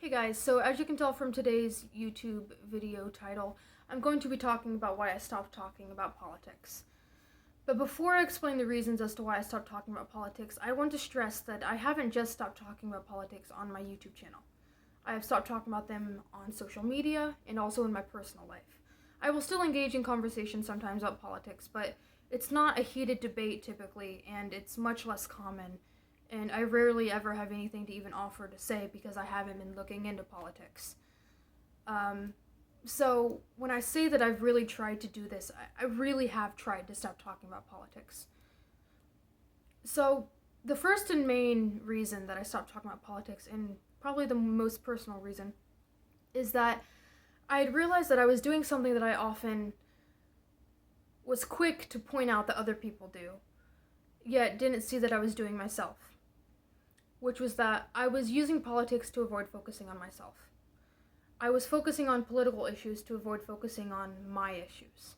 Hey guys, so as you can tell from today's YouTube video title, I'm going to be talking about why I stopped talking about politics. But before I explain the reasons as to why I stopped talking about politics, I want to stress that I haven't just stopped talking about politics on my YouTube channel. I have stopped talking about them on social media and also in my personal life. I will still engage in conversations sometimes about politics, but it's not a heated debate typically, and it's much less common, and I rarely ever have anything to even offer to say because I haven't been looking into politics. So when I say that I've really tried to do this, I really have tried to stop talking about politics. So the first and main reason that I stopped talking about politics, and probably the most personal reason, is that I had realized that I was doing something that I often was quick to point out that other people do, yet didn't see that I was doing myself, which was that I was using politics to avoid focusing on myself. I was focusing on political issues to avoid focusing on my issues.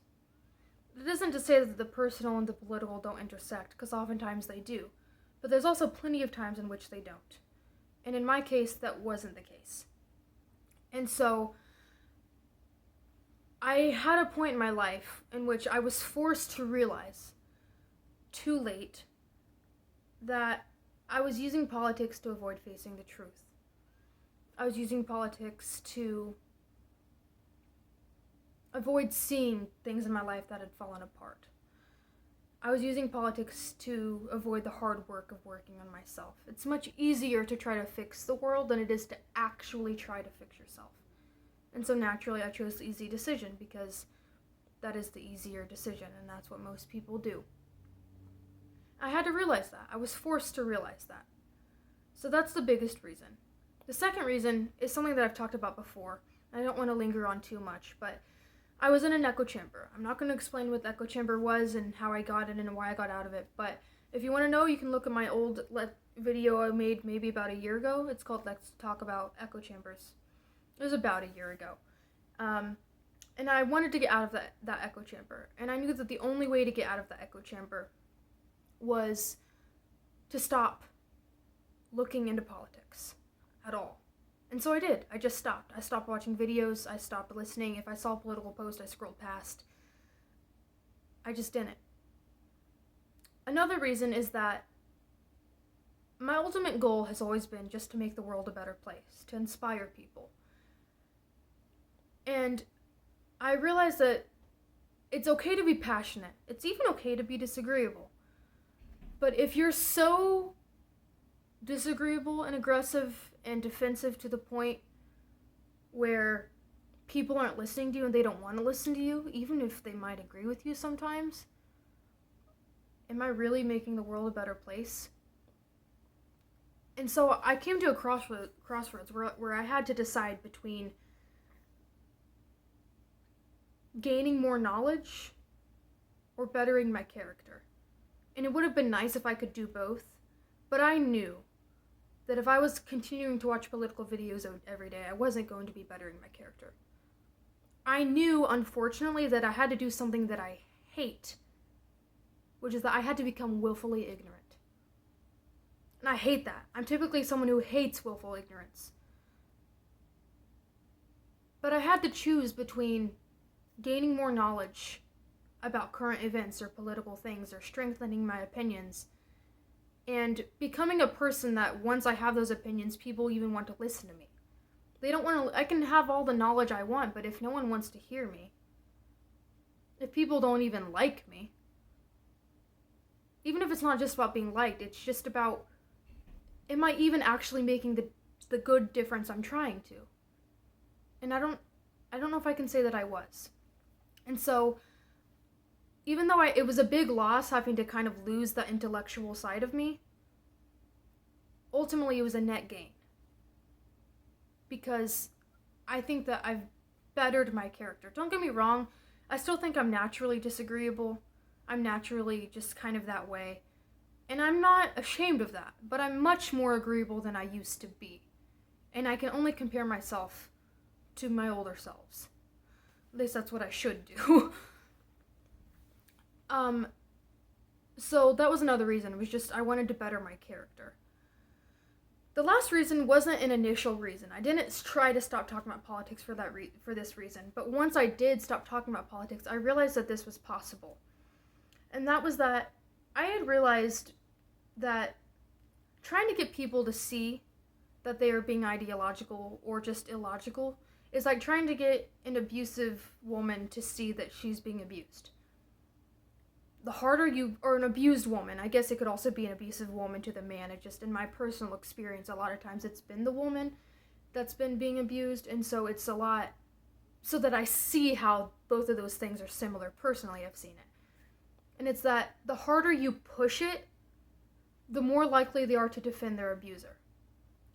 It isn't to say that the personal and the political don't intersect, because oftentimes they do, but there's also plenty of times in which they don't. And in my case, that wasn't the case. And so, I had a point in my life in which I was forced to realize, too late, that I was using politics to avoid facing the truth. I was using politics to avoid seeing things in my life that had fallen apart. I was using politics to avoid the hard work of working on myself. It's much easier to try to fix the world than it is to actually try to fix yourself. And so naturally I chose the easy decision because that is the easier decision, and that's what most people do. I had to realize that. I was forced to realize that. So that's the biggest reason. The second reason is something that I've talked about before. I don't want to linger on too much, but I was in an echo chamber. I'm not going to explain what the echo chamber was and how I got it and why I got out of it, but if you want to know, you can look at my old video I made maybe about a year ago. It's called Let's Talk About Echo Chambers. It was about a year ago. And I wanted to get out of that echo chamber, and I knew that the only way to get out of the echo chamber was to stop looking into politics at all. And so I did. I just stopped. I stopped watching videos. I stopped listening. If I saw a political post, I scrolled past. I just didn't. Another reason is that my ultimate goal has always been just to make the world a better place, to inspire people. And I realized that it's okay to be passionate. It's even okay to be disagreeable. But if you're so disagreeable and aggressive and defensive to the point where people aren't listening to you and they don't want to listen to you, even if they might agree with you sometimes, am I really making the world a better place? And so I came to a crossroads where I had to decide between gaining more knowledge or bettering my character. And it would have been nice if I could do both, but I knew that if I was continuing to watch political videos every day, I wasn't going to be bettering my character. I knew, unfortunately, that I had to do something that I hate, which is that I had to become willfully ignorant. And I hate that. I'm typically someone who hates willful ignorance. But I had to choose between gaining more knowledge about current events or political things or strengthening my opinions and becoming a person that once I have those opinions, people even want to listen to me. They don't want to. I can have all the knowledge I want, but if no one wants to hear me, if people don't even like me, even if it's not just about being liked, it's just about, am I even actually making the good difference I'm trying to? And I don't know if I can say that I was. And so, even though it was a big loss having to kind of lose the intellectual side of me, ultimately it was a net gain. Because I think that I've bettered my character. Don't get me wrong, I still think I'm naturally disagreeable. I'm naturally just kind of that way. And I'm not ashamed of that, but I'm much more agreeable than I used to be. And I can only compare myself to my older selves. At least that's what I should do. So that was another reason. It was just I wanted to better my character. The last reason wasn't an initial reason. I didn't try to stop talking about politics for for this reason. But once I did stop talking about politics, I realized that this was possible. And that was that I had realized that trying to get people to see that they are being ideological or just illogical is like trying to get an abusive woman to see that she's being abused. The harder you, or an abused woman, I guess it could also be an abusive woman to the man. It just, in my personal experience, a lot of times it's been the woman that's been being abused, and so it's a lot, so that I see how both of those things are similar. Personally, I've seen it. And it's that the harder you push it, the more likely they are to defend their abuser.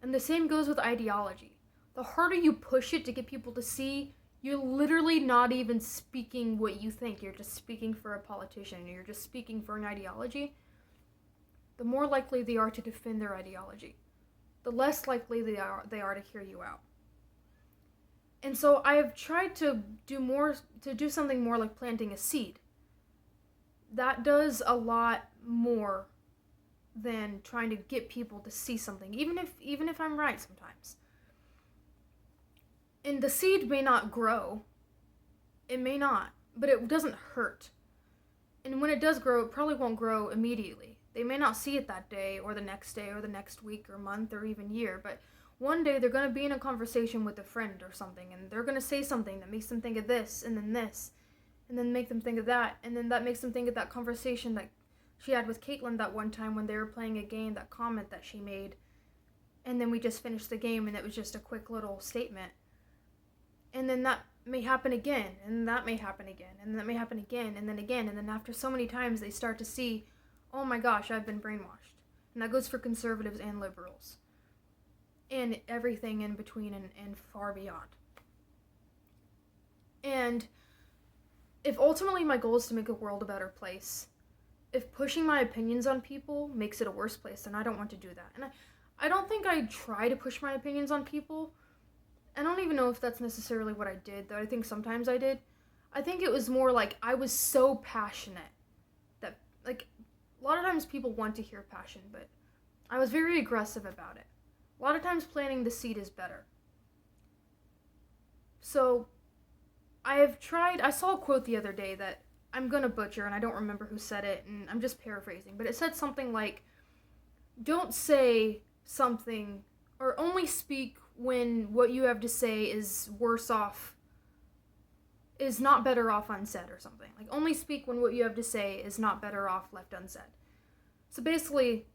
And the same goes with ideology. The harder you push it to get people to see, you're literally not even speaking what you think. You're just speaking for a politician. You're just speaking for an ideology. The more likely they are to defend their ideology. The less likely they are to hear you out. And so I have tried to do something more like planting a seed. That does a lot more than trying to get people to see something, even if I'm right sometimes. And the seed may not grow. It may not, but it doesn't hurt. And when it does grow, it probably won't grow immediately. They may not see it that day or the next week or month or even year, but one day they're going to be in a conversation with a friend or something, and they're going to say something that makes them think of this, and then make them think of that, and then that makes them think of that conversation that she had with Caitlin that one time when they were playing a game, that comment that she made, and then we just finished the game and it was just a quick little statement. And then that may happen again, and that may happen again, and that may happen again, and then after so many times they start to see, oh my gosh, I've been brainwashed. And that goes for conservatives and liberals. And everything in between and far beyond. And if ultimately my goal is to make a world a better place, if pushing my opinions on people makes it a worse place, then I don't want to do that. And I don't think I try to push my opinions on people. I don't even know if that's necessarily what I did, though I think sometimes I did. I think it was more like I was so passionate that, like, a lot of times people want to hear passion, but I was very aggressive about it. A lot of times planting the seed is better. So I saw a quote the other day that I'm gonna butcher, and I don't remember who said it, and I'm just paraphrasing, but it said something like, don't say something, or only speak when what you have to say is worse off, is not better off unsaid, or something. Like, only speak when what you have to say is not better off left unsaid. So basically,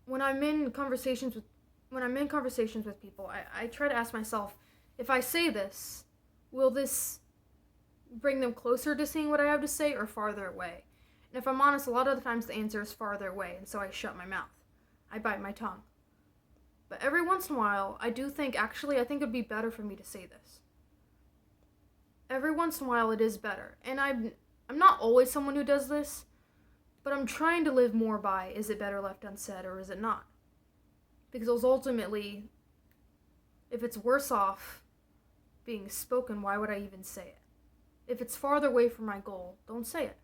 when I'm in conversations with people, I try to ask myself, if I say this, will this bring them closer to seeing what I have to say or farther away? And if I'm honest, a lot of the times the answer is farther away, and so I shut my mouth. I bite my tongue. But every once in a while, I think it'd be better for me to say this. Every once in a while, it is better. And I'm not always someone who does this, but I'm trying to live more by, is it better left unsaid or is it not? Because ultimately, if it's worse off being spoken, why would I even say it? If it's farther away from my goal, don't say it.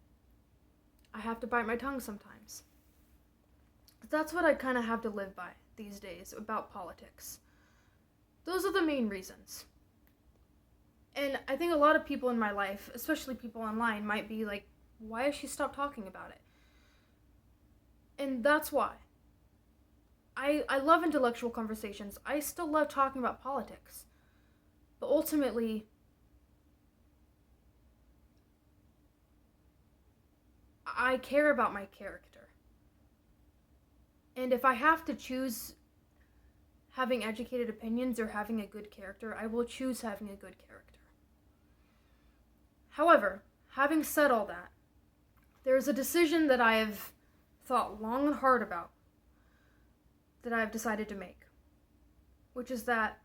I have to bite my tongue sometimes. But that's what I kind of have to live by these days about politics. Those are the main reasons. And I think a lot of people in my life, especially people online, might be like, why has she stopped talking about it? And that's why. I love intellectual conversations. I still love talking about politics. But ultimately, I care about my character. And if I have to choose having educated opinions or having a good character, I will choose having a good character. However, having said all that, there's a decision that I have thought long and hard about that I have decided to make, which is that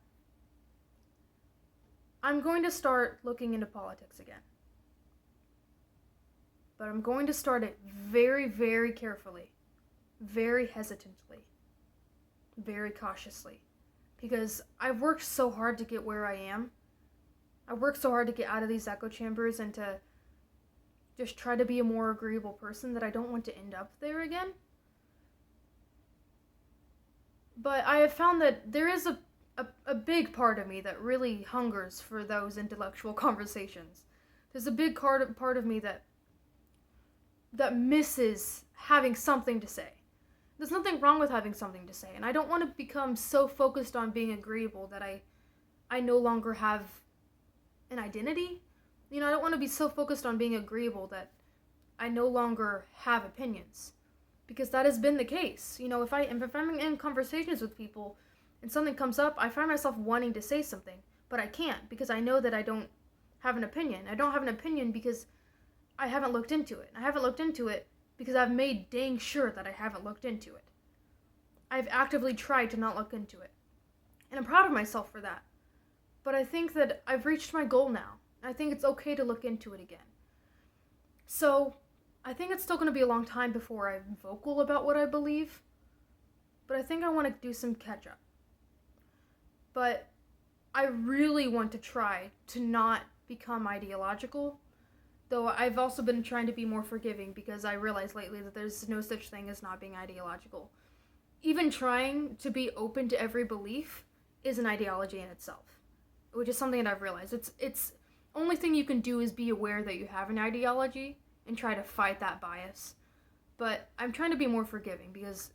I'm going to start looking into politics again. But I'm going to start it very, very carefully, very hesitantly, very cautiously, because I've worked so hard to get where I am. I worked so hard to get out of these echo chambers and to just try to be a more agreeable person that I don't want to end up there again. But I have found that there is a big part of me that really hungers for those intellectual conversations. There's a big part of me that misses having something to say. There's nothing wrong with having something to say, and I don't want to become so focused on being agreeable that I no longer have an identity. I don't want to be so focused on being agreeable that I no longer have opinions. Because that has been the case. If I'm in conversations with people and something comes up, I find myself wanting to say something, but I can't because I know that I don't have an opinion. I don't have an opinion because I haven't looked into it. I haven't looked into it because I've made dang sure that I haven't looked into it. I've actively tried to not look into it. And I'm proud of myself for that. But I think that I've reached my goal now. I think it's okay to look into it again. So, I think it's still going to be a long time before I'm vocal about what I believe. But I think I want to do some catch up. But I really want to try to not become ideological. Though I've also been trying to be more forgiving because I realized lately that there's no such thing as not being ideological. Even trying to be open to every belief is an ideology in itself, which is something that I've realized. It's only thing you can do is be aware that you have an ideology and try to fight that bias. But I'm trying to be more forgiving because,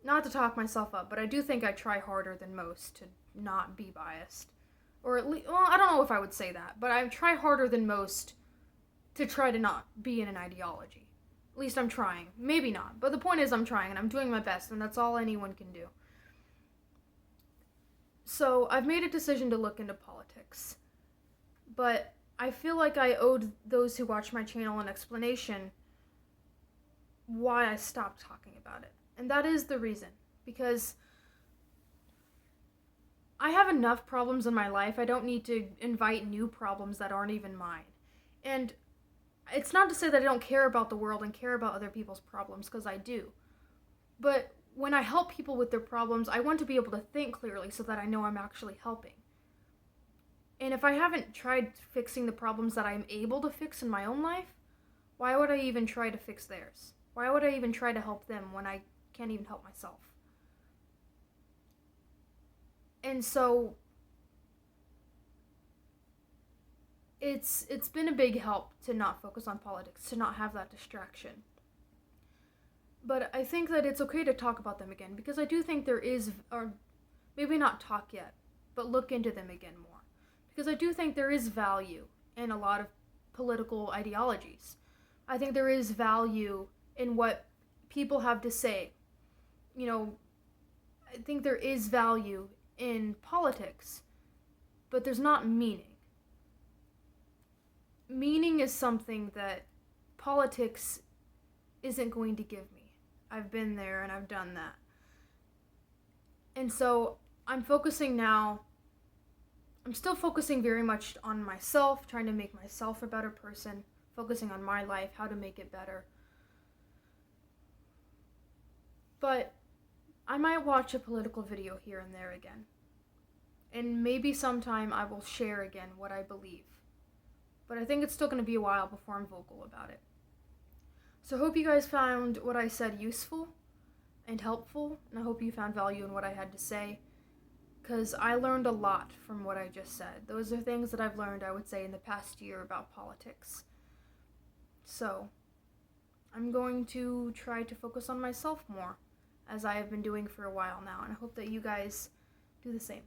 not to talk myself up, but I do think I try harder than most to not be biased. Or at least, well, I don't know if I would say that, but I try harder than most to try to not be in an ideology. At least I'm trying. Maybe not. But the point is I'm trying and I'm doing my best, and that's all anyone can do. So I've made a decision to look into politics. But I feel like I owed those who watch my channel an explanation why I stopped talking about it. And that is the reason. Because I have enough problems in my life. I don't need to invite new problems that aren't even mine. And it's not to say that I don't care about the world and care about other people's problems, because I do. But when I help people with their problems, I want to be able to think clearly so that I know I'm actually helping. And if I haven't tried fixing the problems that I'm able to fix in my own life, why would I even try to fix theirs? Why would I even try to help them when I can't even help myself? And so it's been a big help to not focus on politics, to not have that distraction. But I think that it's okay to talk about them again, because I do think there is, or maybe not talk yet, but look into them again more. Because I do think there is value in a lot of political ideologies. I think there is value in what people have to say. I think there is value in politics, but there's not meaning. Meaning is something that politics isn't going to give me. I've been there and I've done that. And so I'm focusing now. I'm still focusing very much on myself, trying to make myself a better person, focusing on my life, how to make it better. But I might watch a political video here and there again. And maybe sometime I will share again what I believe. But I think it's still going to be a while before I'm vocal about it. So I hope you guys found what I said useful and helpful, and I hope you found value in what I had to say, because I learned a lot from what I just said. Those are things that I've learned, I would say, in the past year about politics. So I'm going to try to focus on myself more, as I have been doing for a while now, and I hope that you guys do the same.